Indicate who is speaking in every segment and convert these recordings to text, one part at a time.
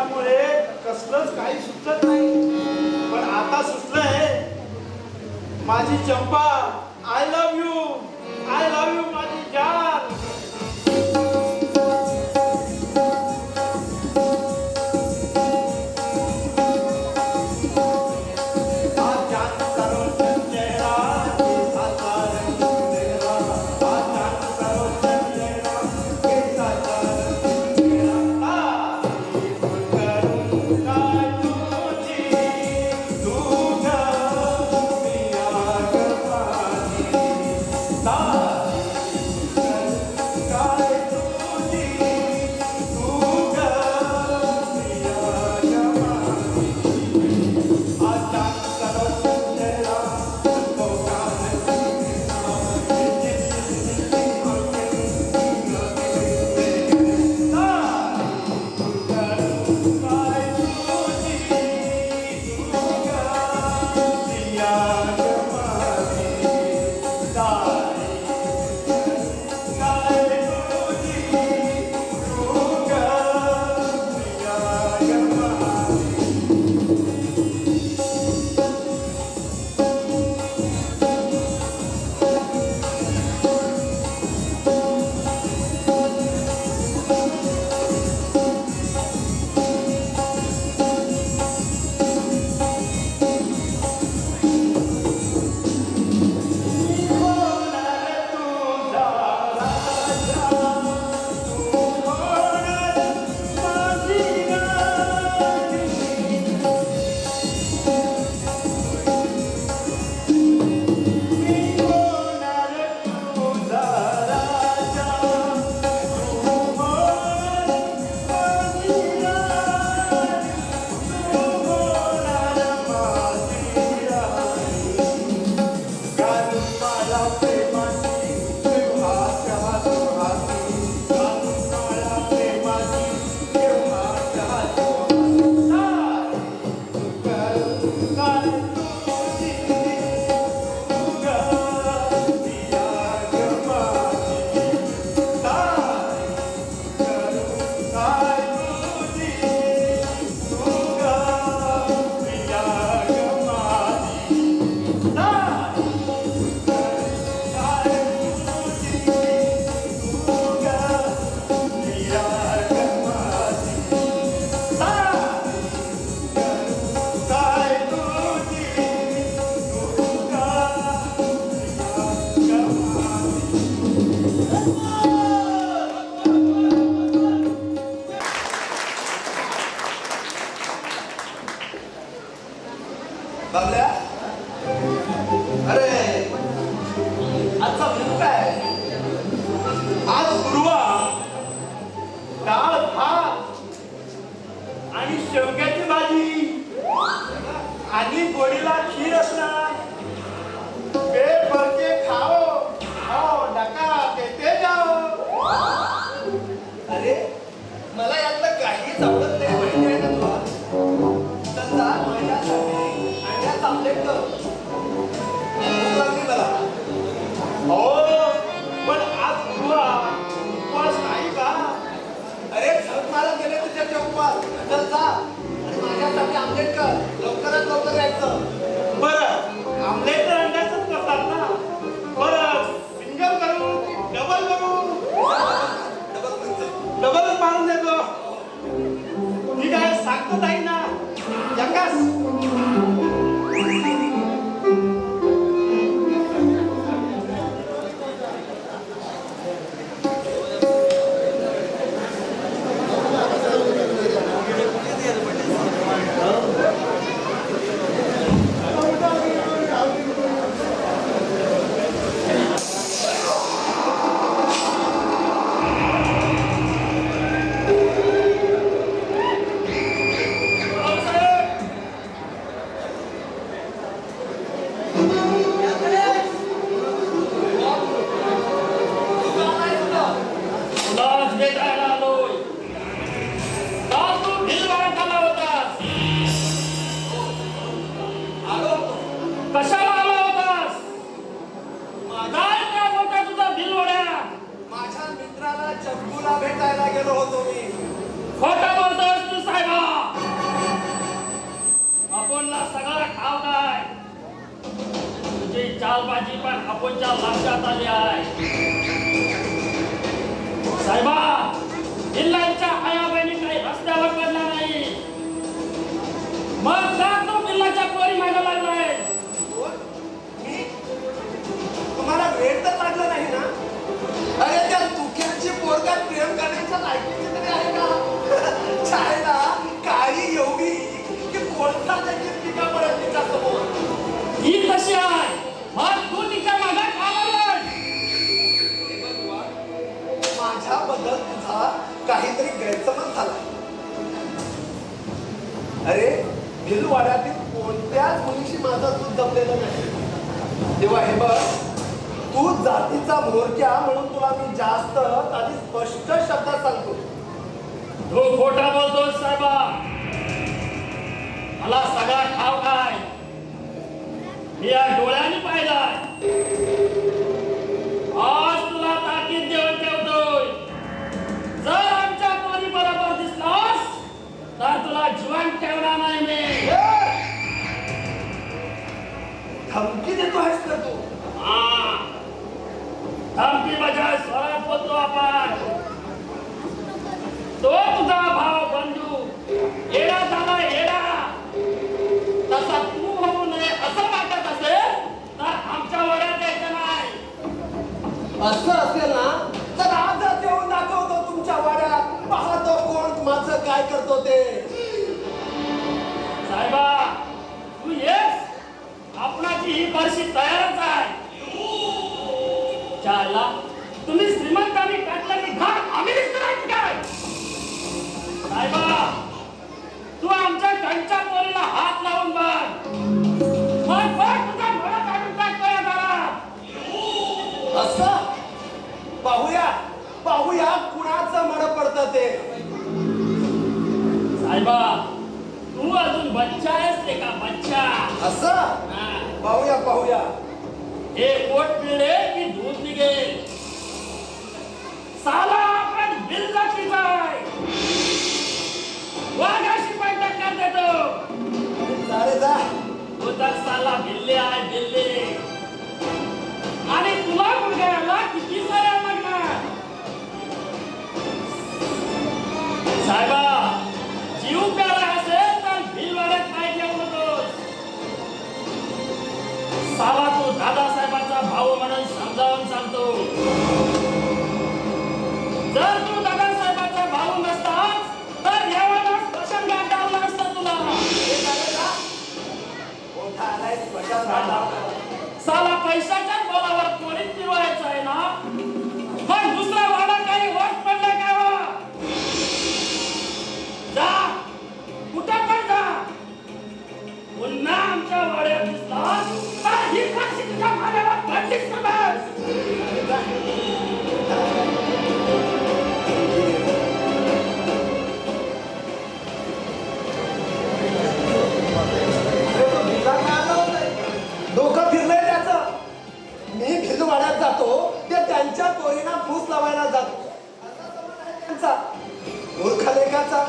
Speaker 1: त्यामुळे कसलंच काही सुचत नाही. पण आता सुचलंय. माझी Champa, I love you, I love you माझी जान.
Speaker 2: बाबल्या, अरे आजचा मेनू काय?
Speaker 1: आज गुरुवार, डाळ भात आणि शेवग्याची भाजी आणि गोडीला खीर असणार. पेट भर के खाओ, खाओ डका देते जाओ.
Speaker 2: अरे मला यातलं काहीच आवडत नाही. माहिती आहे ना तुला? तसा माझ्यासाठी अंड्याचा आमलेट कर. भूक लागली मला.
Speaker 1: हो, पण आज गुरुवार उपवास नाही का?
Speaker 2: अरे झक मारत गेले तुझ्या चौकात. चल जा आणि माझ्यासाठी आमलेट कर. लवकरात लवकर यायचं.
Speaker 1: बरं, आमलेट तर अंड्याचंच करतात ना. बरं, सिंगल करू की डबल करू? डबलच मारून देतो. ठीक आहे, सांगतो ताई ना. यंगास
Speaker 3: मला लक्षात आले आहे. साहेबा, बिल्लांच्या आया बहिणी काही रस्त्यावर पडल्या नाही. मग का तो बिल्लाच्या पोरी मागे लागलाय?
Speaker 2: मी तुम्हाला वेळ तर लागला नाही ना? अरे त्या दुःख्यांची पोरगा प्रेम करण्याच्या लायकीची तरी आहे का? छायला काळी एवढी की कोणता देखील टीका पडत तिच्या समोर.
Speaker 3: ही कशी आहे? मग तू तिच्या मागे का लागलाय?
Speaker 2: माझ्याबद्दल तुझा काहीतरी गैरसमज झाला. अरे भिलवाड्यातील कोणत्याच मुलीशी माझा दूध जमलेला नाही. तेव्हा हे बघ, तू जातीचा म्होरक्या म्हणून तुला मी जास्त आणि स्पष्ट शब्दात सांगतो.
Speaker 3: तू खोटा बोलतोस साहेबा. मला सगळा ठाव काय, मी या डोळ्यांनी पाहिलाय. आज तुला ताकीद देऊन ठेवतोय, जर आमच्या पोरी बरोबर दिसलास तर तुला जिवंत ठेवणार नाही मी.
Speaker 2: धमकी देतो आहेस का तू?
Speaker 3: हा, धमकी बजाय स्वरात बोलतो आपण. तो तुझा भाव बंधू येडा झाला येडा. तसा तू होऊ नये असं वाटत असेल तर आमच्या वड्यात यायचं नाही.
Speaker 2: असं असेल ना तर आजच येऊन दाखवतो तुमच्या वाड्यात. पाहतो कोण माझं काय करतो ते.
Speaker 3: साहेबा, तू येस, आपणाची ही बरशी तयारच आहे. चालला तुम्ही श्रीमंतांनी टाकलेली घर आम्ही दिसत काय? साहेबा, तू आमच्या घरच्या पोरीला हात लावून बघ, मग बघ तुझा डोळा काढून टाकतोय घरात.
Speaker 2: असं पाहूया पाहूया कुणाचं मड पडतं ते.
Speaker 3: साहेबा, तू अजून बच्चा आहेस ते का बच्चा?
Speaker 2: असं
Speaker 3: हा.
Speaker 2: पाहूया पाहूया.
Speaker 3: हे पोट पिळे की दूध निघेल. साला आपण बिल्लाची जाय वाघाशी पण टक्कर देतो.
Speaker 2: चाले जा.
Speaker 3: तो तर साला बिल्ले आहे बिल्ले. आणि तुला मुलगा किती साऱ्या लागणार? साहेबा, जीव प्यारा असेल तर भिलवाड्यात काय ठेवू नकोस. साला तू दादासाहेबांचा भाऊ म्हणून समजावून सांगतो. जर तू दादासाहेबांचा भाऊ नसतास तर यावेळेला स्मशान घाट लावला असता तुला.
Speaker 2: मोठा आलाय स्मशान घाट लावला.
Speaker 3: साला पैशाच्या बोलावर त्वरित फिरवायचं आहे ना? पण दुसरा वाडा काही वाट पडला काय वा? जा, कुठं पण जा. पुन्हा आमच्या वाड्यात दिसला तर ही फाशी तुझ्या मानेवर पडलीच समज.
Speaker 2: डोकं फिरलंय त्याचं. मी भिलवाड्यात जातो ते त्यांच्या पोरींना फूस लावायला जातो. त्यांचा मूर्ख लेखाचा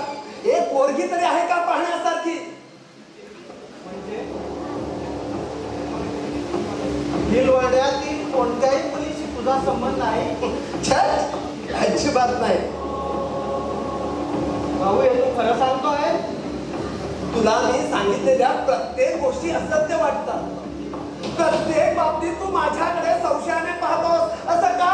Speaker 2: एक पोरगी तरी आहे का पाहण्यासारखी?
Speaker 1: भिलवाड्यातील कोणत्याही मुलीशी तुझा संबंध आहे?
Speaker 2: छट, अजिबात नाही.
Speaker 1: भाऊ, हे तू खरं सांगतोय?
Speaker 2: तुला मी सांगितलेल्या प्रत्येक गोष्टी असत्य वाटतात. प्रत्येक बाबतीत तू माझ्याकडे संशयाने पाहतोस असं का?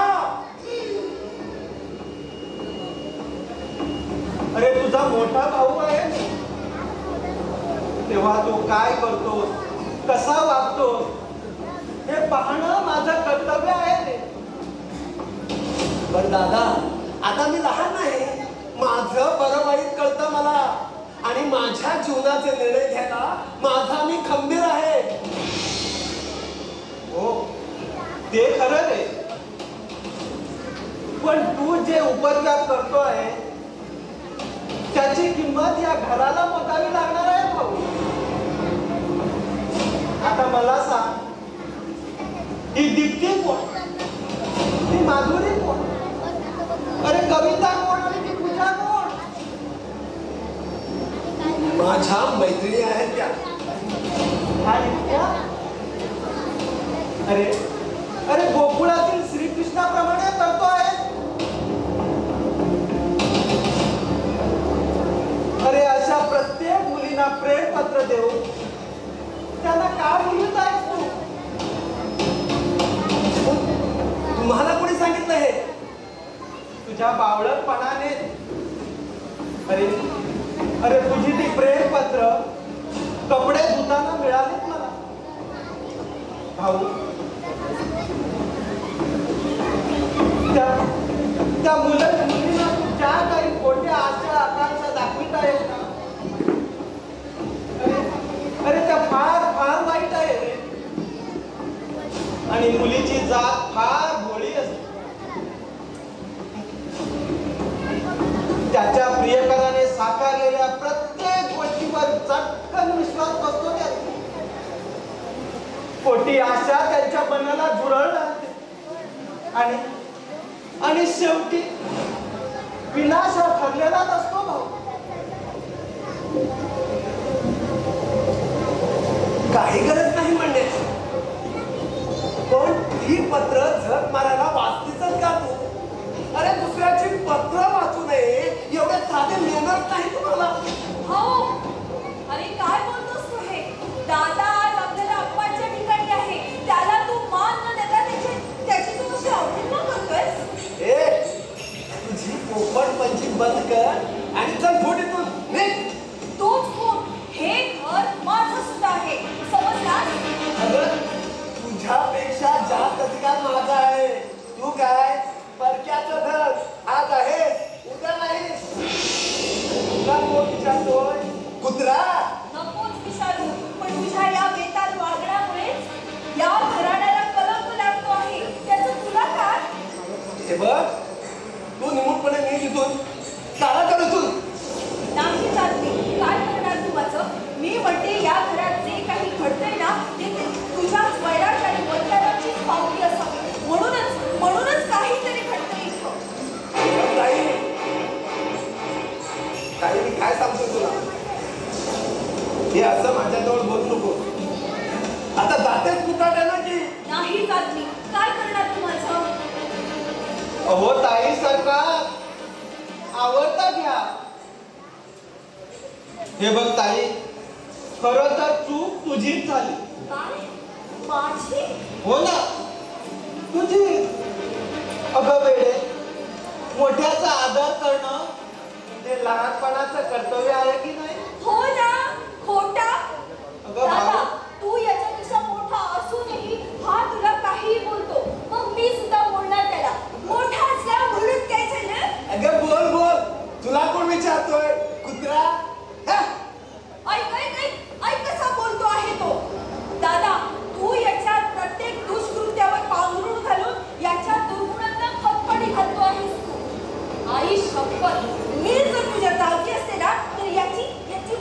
Speaker 1: अरे तुझा मोठा भाऊ आहे, तेव्हा तो काय करतोस, कसा वागतोस हे पाहणं माझं कर्तव्य आहे रे.
Speaker 2: पण दादा, आता मी लहान नाही. माझं बरं वाईट कळतं मला. आणि माझ्या जीवनाचे निर्णय घ्यायला माझा मी खंबीर आहे.
Speaker 1: हो, ते खरं रे. पण तू जे उपद्व्याप करतोय त्याची किंमत या घराला मोजावी लागणार आहे भाऊ. आता मला सांग, ही दीप्ती कोण, ही माधुरी कोण, अरे कविता कोण आणि ती पूजा कोण?
Speaker 2: माझ्या मैत्रिणी आहेत त्या.
Speaker 1: हा नित्या? अरे अरे गोकुळातील श्रीकृष्णाप्रमाणे करतो आहे. अरे अशा प्रत्येक मुलींना प्रेम पत्र देऊ त्यांना का बोलत आहेस तू?
Speaker 2: तुम्हाला कोणी सांगितलं हे?
Speaker 1: तुझ्या बावळटपणाने. अरे अरे तुझी ती प्रेम पत्र कपडे धुताना मिळालीत मला. भाऊ त्या मुलींना तू ज्या काही खोट्या आशा आकांक्षा दाखवित आहेस ना, अरे त्या फार फार वाईट आहे रे. आणि मुलीची जात फार भोळी असते. त्याच्या प्रियकराने साकारलेल्या प्रत्येक गोष्टीवर चटकन विश्वास बसतो. त्याचा खोटी आशा त्यांच्या मनाला झुरळला आणि शेवटी विनाश हा ठरलेलाच असतो भाऊ.
Speaker 2: काही गरज नाही म्हणण्याची, पण ही पत्र झक मारायला वाचतीच का तू? अरे दुसऱ्याची पत्र वाचू नये एवढे साधे मेहनत नाही तुम्हाला.
Speaker 4: हो, अरे काय बोलतोस तू हे? दादा आज आपल्याला अप्पांच्या ठिकाणी आहे, त्याला तू मान न देता त्याची तू अशी अवहेलना करतोयस?
Speaker 2: ए, तुझी पोपट पंची बंद कर आणि चल फुटीतून निघ.
Speaker 4: तोच कोण? हे घर माझं सुद्धा आहे, समजलास?
Speaker 2: अगं तुझ्यापेक्षा जास्त अधिकार माझा आहे. तू काय परक्याचं घर आज आहे उद्या नाही. तुला कोण विचारतोय? कुत्रा.
Speaker 4: नकोच विचारू, पण तुझ्या या बेताल वागण्यामुळे या घराण्याला कलंक लागतो आहे. त्याचं तुला काय?
Speaker 2: हे बघ, तू निमूटपणे निघ इथून. चाला कर इथून.
Speaker 4: नाही चालते. काय करणार तू माझं? मी म्हणते या घरात जे काही घडतंय ना ते तुझ्याच वैराट आणि वैतागाची पावली असावी. म्हणूनच काहीतरी घडतंय इथं.
Speaker 2: काही मी काय सांगतो तुला? हे असं माझ्याजवळ बोलू नको. आता जातेच कुठाट्याला की?
Speaker 4: नाही जात मी. काय करणार तू माझं?
Speaker 1: अहो ताई सरकार, आवडता घ्या. हे बघ ताई, खरं तर चूक तुझीच झाली.
Speaker 4: काय? माझी?
Speaker 1: हो ना, तुझी. अगं वेडे, मोठ्याचा आदर करणं ते लहानपणाचं कर्तव्य आहे की नाही?
Speaker 4: हो ना. खोटा.
Speaker 1: अगं
Speaker 4: दादा,
Speaker 1: भाऊ.
Speaker 4: तू याच्यापेक्षा मोठा असूनही हा तुला काहीही बोलतो. मग मी सुद्धा बोलणार त्याला. मोठा असला म्हणून काय झालं?
Speaker 2: अगं बोल बोल. तुला कोण विचारतोय? कुत्रा.
Speaker 4: ऐक कसा बोलतो आहे तो. दादा, तू याच्या प्रत्येक दुष्कृत्यावर पांघरून घालून याच्या दुर्गुणांना खतखटी घालतो आहेस तू. आई शपथ, मी जर तुझ्या जागी असते ना तर याची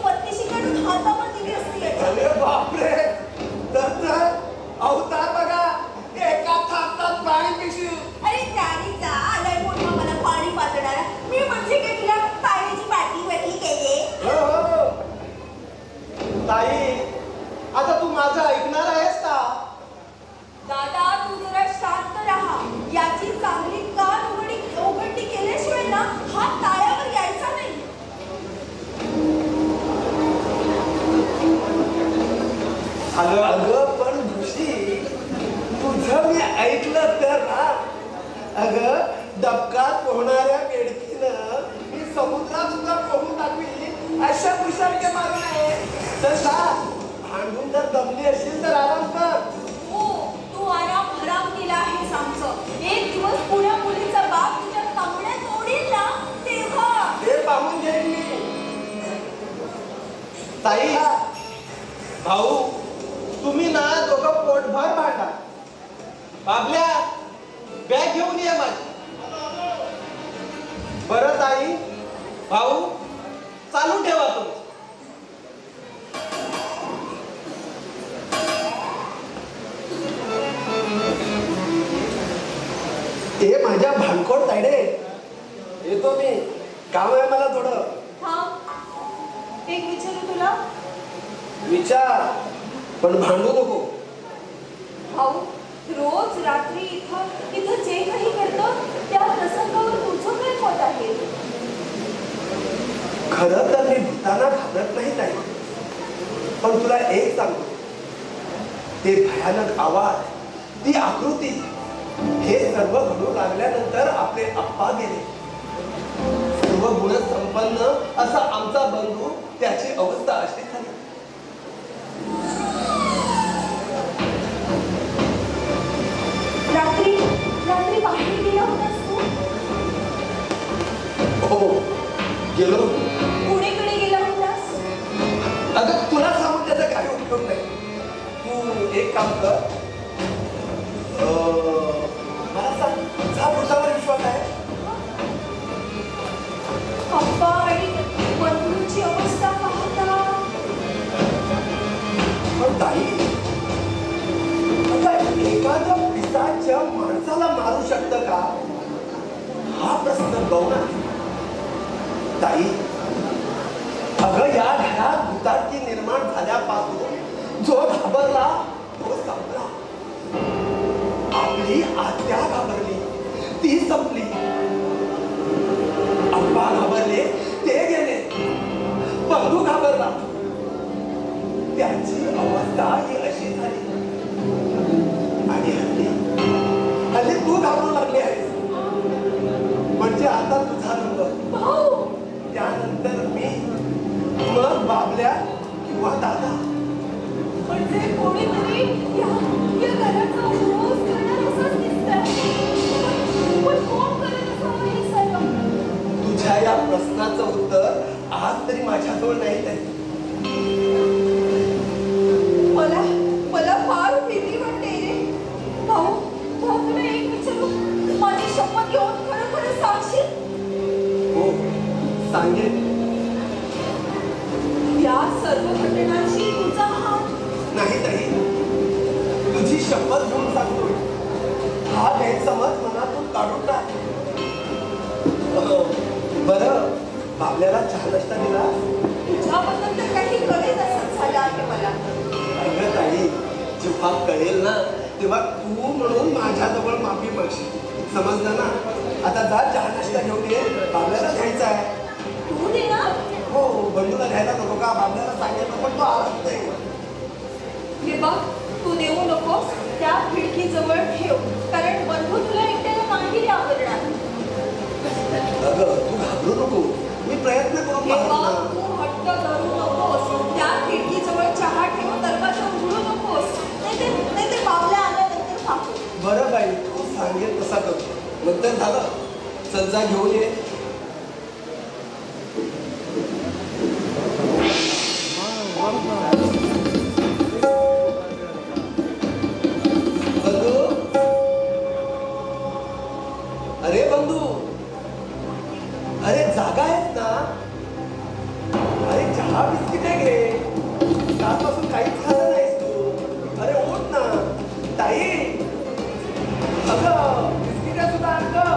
Speaker 4: पत्नीशी काढून हातावर दिली असती याच्या.
Speaker 2: अरे बापरे, तर अवतार बघा. एका थापतात पाणी पिशील.
Speaker 4: अरे त्याने जा आलाय मोठा मला पाणी पाजणारा. मी म्हणजे काय तुला पाण्याची बाटली वटली केली?
Speaker 2: हो हो.
Speaker 1: ताई, आता तू माझं ऐकणार आहेस का?
Speaker 4: दादा, तू जरा शांत राहा. याची चांगली कान उघडणी केल्याशिवाय ना हा ताळ्यावर यायचा नाही.
Speaker 2: अगं पण ऋषी, तुझं मी ऐकलं तर ना. अगं डबकात पोहणाऱ्या बेडकीनं मी समुद्रात सुद्धा पोहून टाकली अशा पुषारके मारून आहे. तर जा, भांडून जर दमली असेल तर आराम कर.
Speaker 4: हो, तू आराम हराम केला आहेस आमचं. एक दिवस पुण्या मुलीचा बाप तुझ्या तांबड्यात ओढील ना तेव्हा.
Speaker 2: ते पाहून घेईन मी.
Speaker 1: ताई, भाऊ, तुम्ही ना दोघं पोटभर भांडा. बाबल्या, बॅग घेऊन ये माझी. बरं ताई, भाऊ, चालू ठेवा तुम्ही.
Speaker 2: ते माझ्या भानकोड तायडे. येतो मी, काम आहे मला थोडं.
Speaker 4: थांब, एक विचारू तुला.
Speaker 2: विचार, पण भांडू नको.
Speaker 4: भाऊ, रोज रात्री इथं जे काही घडतं त्या प्रसंगावर तुझं काय मत आहे?
Speaker 2: खरं तर मी भूताना घाबरत नाही ताई, पण तुला एक सांगतो, ते भयानक आवाज, ती आकृती, हे सर्व घडू लागल्यानंतर आपले आप्पा गेले. सर्व गुण संपन्न असा आमचा बंधू, त्याची अवस्था अशी झाली.
Speaker 4: रात्री बाहेर गेला होतास तू?
Speaker 2: हो, गेलो.
Speaker 4: पुणेकडे गेला होतास?
Speaker 2: अगं तुला सांगून त्याचा काही उपयोग नाही. तू एक काम कर, मला सांग, तुझा भूतावर विश्वास आहे?
Speaker 4: अप्पा आणि बंधूंची अवस्था पाहता.
Speaker 2: पण ताई, आता एखादं पिशाच माणसाला मारू शकतं का, हा प्रश्न गौण आहे. ताई, अगं या घरात भूताची निर्माण झाल्यापासून जो घाबरला तो संपला. आपली आत्या घाबरली, ती संपली. अप्पा घाबरले, ते गेले. बंधू घाबरला, त्याची अवस्था ही अशी झाली. आणि हल्ली तू घाबरू लागली आहेस. म्हणजे आता तुझा नंबर,
Speaker 4: भाऊ,
Speaker 2: त्यानंतर मी, मग बाबल्या किंवा दादा.
Speaker 4: म्हणजे कोणीतरी या घराचा उद्ध्वस्त करणार असंच दिसतंय. पण कोण करत असावं हे सर्व?
Speaker 2: तुझ्या या प्रश्नाचं उत्तर आज तरी माझ्याजवळ नाही ताई.
Speaker 4: मला फार भीती वाटते रे. भाऊ, तुला एक विचारू? माझी शपथ घेऊन खरं सांगशील?
Speaker 2: हो, सांगेन.
Speaker 4: या सर्व घटनांशी तुझा हात
Speaker 2: नाही ताई, तुझी शपथ घेऊन सांगतोय. हा गैरसमज मनातून काढून टाक. बरं, बाबल्याला चहा नाश्ता दिला?
Speaker 4: तुझ्याबद्दल तर काही कळेल असं झालं आहे मला.
Speaker 2: अगं ताई, जेव्हा कळेल ना तेव्हा तू म्हणून माझ्याजवळ माफी मागशील. समजलं ना? आता जा, चहा नाश्ता घेऊन ये. बाबल्याला घ्यायचा आहे.
Speaker 4: तू देणार?
Speaker 2: हो, बंधूला घ्यायला नको का? बाबल्याला सांगितलं पण तो आलाच नाही.
Speaker 4: हे बघ, तू देऊ नकोस. त्या खिडकीजवळ ठेव, कारण बंधू तुला एकट्याला नाही आवडणार.
Speaker 2: अगं तू घाबरू नको, मी प्रयत्न करून
Speaker 4: हे
Speaker 2: पाहतो
Speaker 4: बघ,
Speaker 2: ना.
Speaker 4: तू हट्ट धरू नकोस. त्या खिडकीजवळ चहा ठेव, दरवाजा उघडू नकोस. नाही ते बाबल्या आल्यानंतर पाहू.
Speaker 2: बरं बाई, तू सांगेल तसा करतो. नंतर झालं, चल जा घेऊन ये. बंधू, अरे बंधू, अरे जागा आहेत ना? अरे चहा बिस्किटे घे. त्यापासून काहीच खाल्लं नाहीस तू. अरे उठ ना ताई. अगं बिस्किटे सुद्धा आण गं.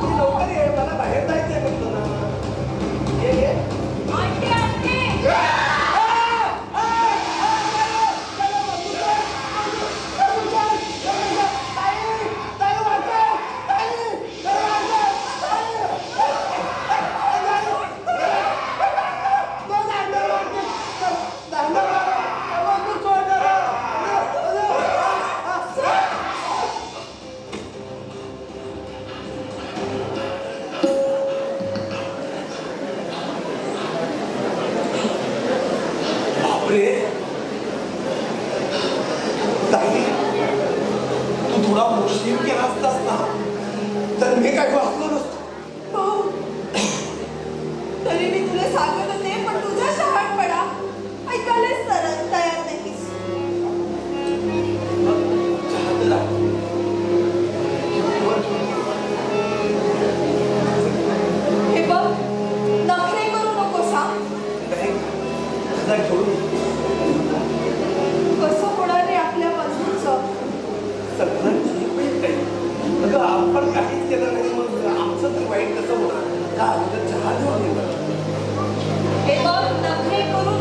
Speaker 2: तू लवकर ये, मला बाहेर जायचंय म्हणतो ना. ये
Speaker 4: आणते.
Speaker 2: ताई, तू थोडा उशीर केला असतास ना तर मी काय वाचलो नसतो.
Speaker 4: भाऊ, तरी मी तुला सांगत होते, पण तुझा शहाणपणा ऐकायलाच तयार नाहीस.
Speaker 2: चहा दिला.
Speaker 4: हे बघ, नखरे करू नकोस हा.
Speaker 2: जा घेऊन ये.
Speaker 4: कसं होणार रे आपल्या बंधूचं?
Speaker 2: सगळं ठीक होईल ताई. अगं आपण काहीच केलं नाही, मग आमचं तर वाईट कसं होणार? का अगोदर चहा घेऊन ये.
Speaker 4: हे बघ, नखरे करू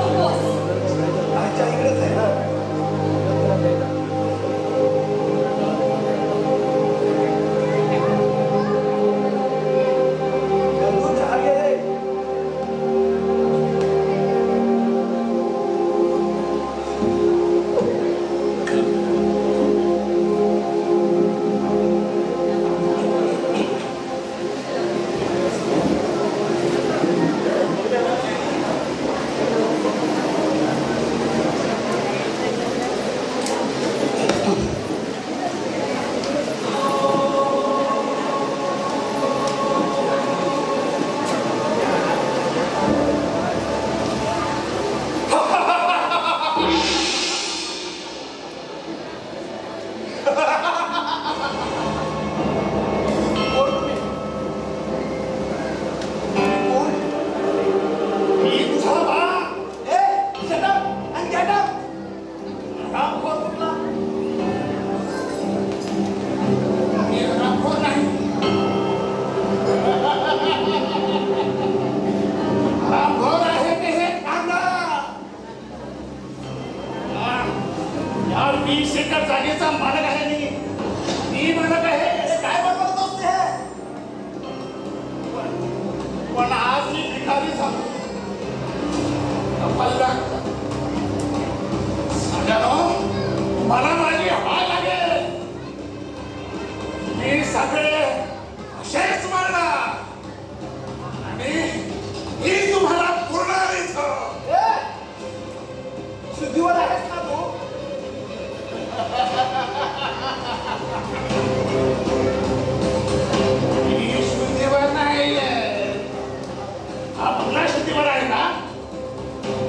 Speaker 2: हा बंगला शुद्धीवर आहे का?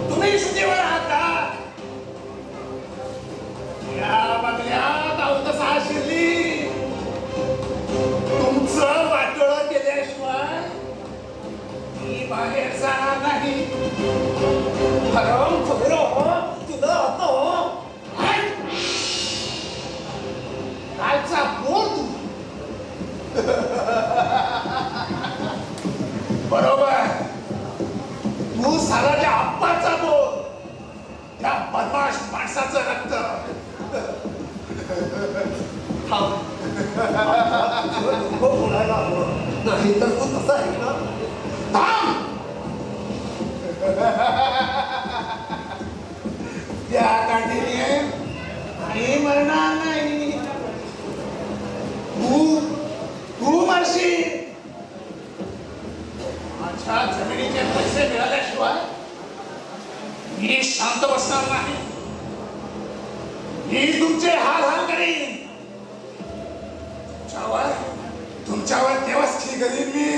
Speaker 2: तुम्ही शुद्धीवर आहात का? या बंगल्यात अवतसा शिरली तुमचं वाटोळं केल्याशिवाय मी बाहेर जाणार नाही.
Speaker 1: हराम खोबरं हो, तुला आता हो.
Speaker 2: कालचा बोल तू. बरोबर, तू साराच्या आप्पाचा बोल. त्या बदमाश माणसाचं रक्त.
Speaker 1: थांब. तुझं डोकं बोलायला हवं. नाही तर तू तसा आहे ना.
Speaker 2: थांब. त्या काठीने आई मरणार नाही. तू मरशील. माझ्या जमिनीचे पैसे मिळाल्याशिवाय मी शांत बसणार नाही. मी तुमचे हाल हाल करीन. तुमच्यावर देवस्थी करीन मी.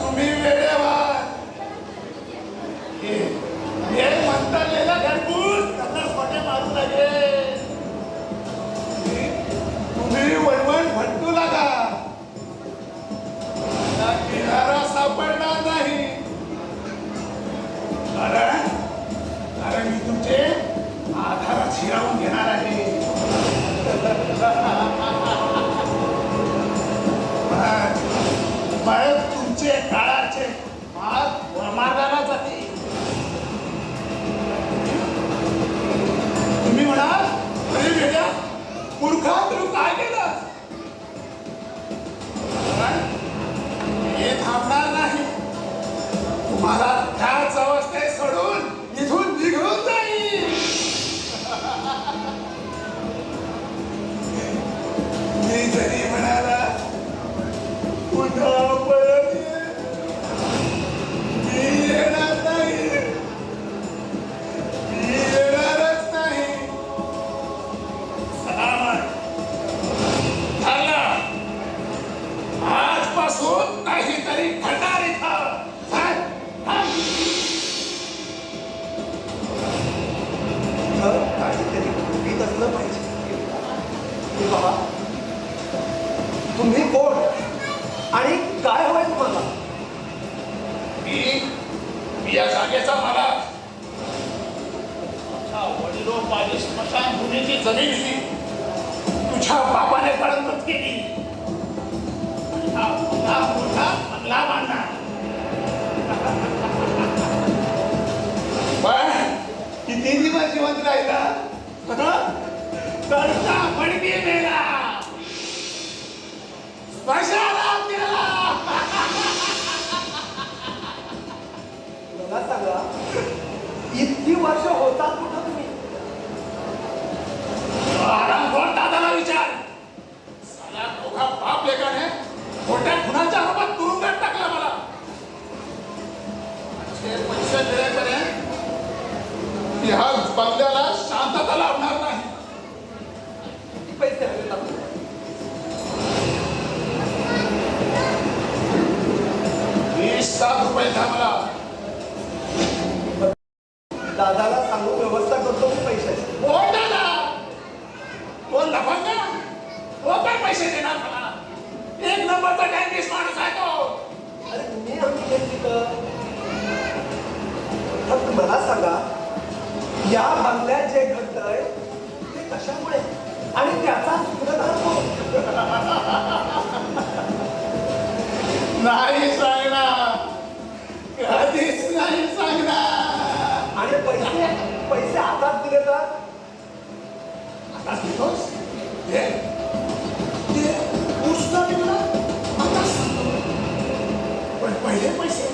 Speaker 2: तुम्ही वेळे व्हा. हे म्हणता घरपूर त्यांना खोटे मारू लागेल. तुम्ही वणवण भटकू लागा. किनारा सापडणार नाही. कारण मी तुमचे आधार हिरावून घेणार आहे. तुमचे काळाचे मार्गाला जाते. तुम्ही म्हणाल अरे बेटा मूर्खा तू काय केलं. हे थांबणार नाही. तुम्हाला त्याच अवस्थेत सोडून इथून निघून जाईल. मी जरी म्हणाला पुन्हा परत ये, मी येणार नाही. मी येणारच नाही. सलामत. ठरलं. आजपासून काहीतरी घडणार इथं.
Speaker 1: काहीतरी भूमीत असलं पाहिजे. हे बाबा, तुम्ही कोण आणि काय हवंय तुम्हाला?
Speaker 2: मी या जागेचा मालक. वडिलोपार्जित स्मशानभूमीची जमीन ही तुझ्या बापाने गळंतच केली. हा मोठा बंगला बांधला. पण किती दिवस जिवंत राहिला. तरचा फडकी मेला. स्मशानात गेला.
Speaker 1: मला सांगा, इतकी वर्ष होतात कुठं तुम्ही?
Speaker 2: आरामखोर दादाला विचार. साला दोघा बाप लेकाने खोट्या खुनाच्या आरोपात तुरुंगात टाकला मला. पैसे मिळेपर्यंत ह्या बंगल्याला शांतता लाभणार नाही.
Speaker 1: किती पैसे हवे आपल्याला?
Speaker 2: 20,000 रुपये द्या मला.
Speaker 1: दादाला सांगून व्यवस्था करतो मी पैशाची.
Speaker 2: कोण दादा? कोण लफंगा? तो काय पैसे देणार मला? एक नंबरचा टँकिस माणूस आहे तो.
Speaker 1: अरे मी आम्ही घेतली तर फक्त मला सांगा, या बंगल्यात जे घडतंय ते कशामुळे आणि त्याचा सूत्रधार कोण?
Speaker 2: नाही सांगणार. कधीच नाही सांगणार.
Speaker 1: आणि पैसे हातात दिले तर
Speaker 2: आता देतोस? दे. पुस्तक दिलं आता सांगतो. पण पहिले पैसे.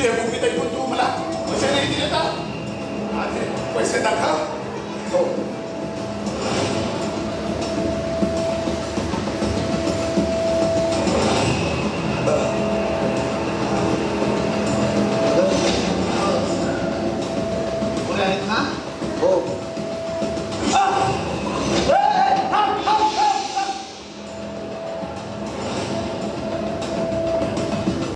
Speaker 2: तुझे गुपित ऐकून तू मला पैसे नाही दिले का? आधी पैसे दाखव. हो